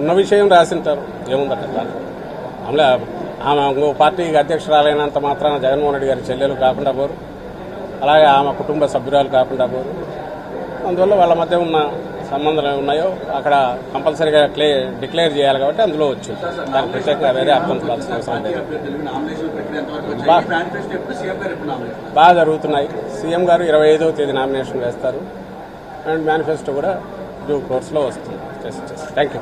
ఉన్న విషయం రాసింటారు, ఏముందట దాంట్లో. ఆమె ఇంకో పార్టీకి అధ్యక్షురాలైనంత మాత్రాన జగన్మోహన్ రెడ్డి గారి చెల్లెలు కాకుండా పోరు, అలాగే ఆమె కుటుంబ సభ్యురాలు కాకుండా పోరు. అందువల్ల వాళ్ళ మధ్య ఉన్న సంబంధాలు ఉన్నాయో అక్కడ కంపల్సరీగా డిక్లేర్ చేయాలి కాబట్టి అందులో వచ్చింది. దానికి ప్రత్యేకంగా వేరే అర్థం చూడాల్సిన అవసరం లేదు. బాగా జరుగుతున్నాయి. సీఎం గారు 25వ తేదీ నామినేషన్ వేస్తారు అండ్ మేనిఫెస్టో కూడా డ్యూ కోర్స్లో వస్తుంది. Thank you.